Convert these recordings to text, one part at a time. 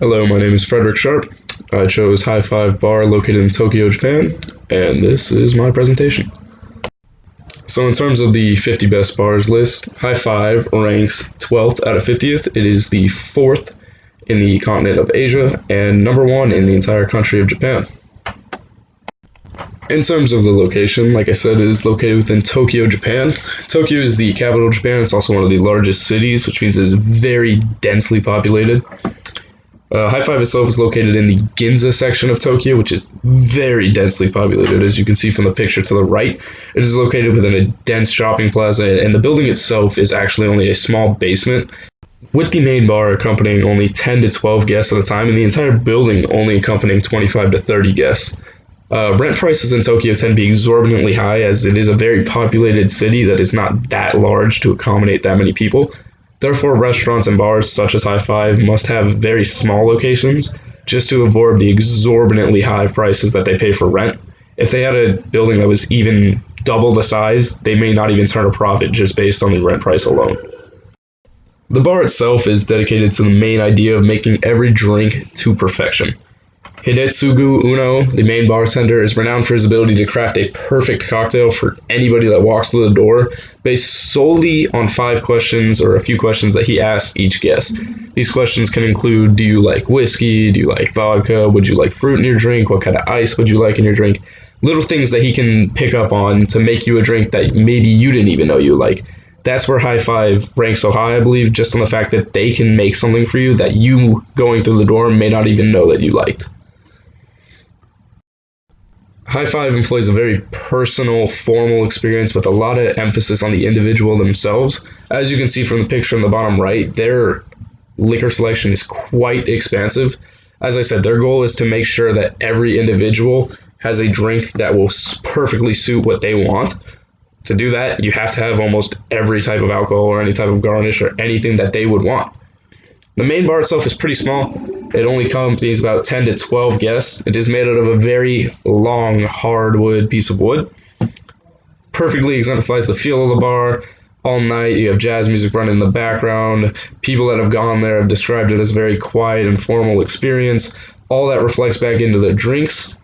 Hello, my name is Frederick Sharp. I chose High Five Bar located in Tokyo, Japan, and this is my presentation. So, in terms of the 50 best bars list, High Five ranks 12th out of 50th. It is the fourth in the continent of Asia and number one in the entire country of Japan. In terms of the location, like I said, it is located within Tokyo, Japan. Tokyo is the capital of Japan. It's also one of the largest cities, which means it is very densely populated. High Five itself is located in the Ginza section of Tokyo, which is very densely populated. As you can see from the picture to the right, it is located within a dense shopping plaza, and the building itself is actually only a small basement, with the main bar accompanying only 10 to 12 guests at a time, and the entire building only accompanying 25 to 30 guests. Rent prices in Tokyo tend to be exorbitantly high, as it is a very populated city that is not that large to accommodate that many people. Therefore, restaurants and bars such as High Five must have very small locations just to avoid the exorbitantly high prices that they pay for rent. If they had a building that was even double the size, they may not even turn a profit just based on the rent price alone. The bar itself is dedicated to the main idea of making every drink to perfection. Hidetsugu Uno, the main bartender, is renowned for his ability to craft a perfect cocktail for anybody that walks through the door, based solely on 5 questions or a few questions that he asks each guest. These questions can include: do you like whiskey? Do you like vodka? Would you like fruit in your drink? What kind of ice would you like in your drink? Little things that he can pick up on to make you a drink that maybe you didn't even know you like. That's where High Five ranks so high, I believe, just on the fact that they can make something for you that you going through the door may not even know that you liked. High Five employs a very personal, formal experience with a lot of emphasis on the individual themselves. As you can see from the picture in the bottom right, their liquor selection is quite expansive. As I said, their goal is to make sure that every individual has a drink that will perfectly suit what they want. To do that, you have to have almost every type of alcohol or any type of garnish or anything that they would want. The main bar itself is pretty small. It only accompanies about 10 to 12 guests. It is made out of a very long, hardwood piece of wood. Perfectly exemplifies the feel of the bar. All night, you have jazz music running in the background. People that have gone there have described it as a very quiet and formal experience. All that reflects back into their drinks,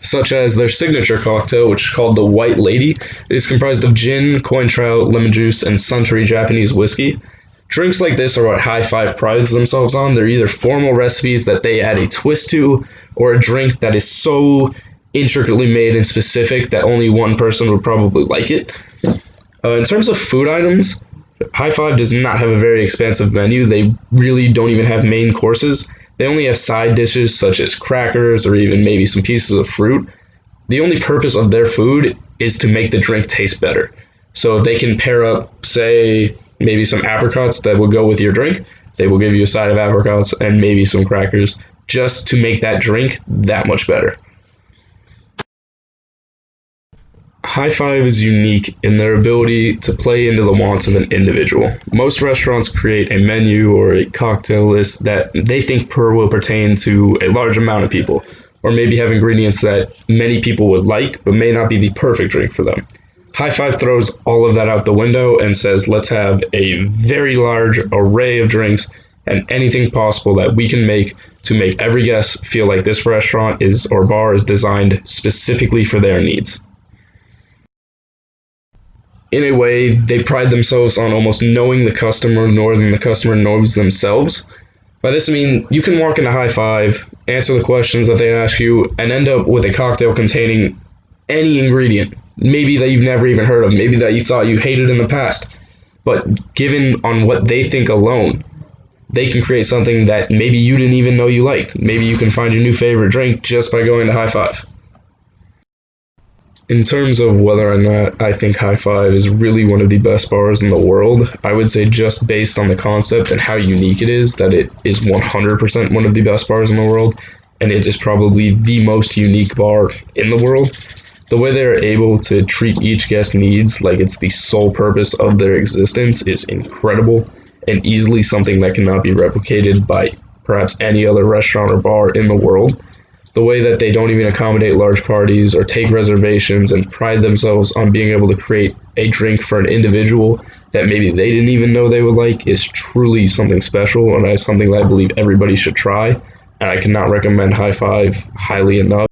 such as their signature cocktail, which is called the White Lady. It is comprised of gin, coin trout, lemon juice, and Suntory Japanese whiskey. Drinks like this are what High Five prides themselves on. They're either formal recipes that they add a twist to, or a drink that is so intricately made and specific that only one person would probably like it. In terms of food items, High Five does not have a very expansive menu. They really don't even have main courses. They only have side dishes such as crackers or even maybe some pieces of fruit. The only purpose of their food is to make the drink taste better. So if they can pair up, say, maybe some apricots that will go with your drink, they will give you a side of apricots and maybe some crackers just to make that drink that much better. High Five is unique in their ability to play into the wants of an individual. Most restaurants create a menu or a cocktail list that they think will pertain to a large amount of people, or maybe have ingredients that many people would like but may not be the perfect drink for them. High Five throws all of that out the window and says, let's have a very large array of drinks and anything possible that we can make to make every guest feel like this restaurant is or bar is designed specifically for their needs. In a way, they pride themselves on almost knowing the customer more than the customer knows themselves. By this I mean, you can walk into High Five, answer the questions that they ask you, and end up with a cocktail containing any ingredient, maybe that you've never even heard of, maybe that you thought you hated in the past. But given on what they think alone, they can create something that maybe you didn't even know you like. Maybe you can find your new favorite drink just by going to High Five. In terms of whether or not I think High Five is really one of the best bars in the world, I would say just based on the concept and how unique it is, that it is 100% one of the best bars in the world, and it is probably the most unique bar in the world. The way they're able to treat each guest's needs like it's the sole purpose of their existence is incredible, and easily something that cannot be replicated by perhaps any other restaurant or bar in the world. the way that they don't even accommodate large parties or take reservations and pride themselves on being able to create a drink for an individual that maybe they didn't even know they would like is truly something special, and that's something that I believe everybody should try. And I cannot recommend High Five highly enough.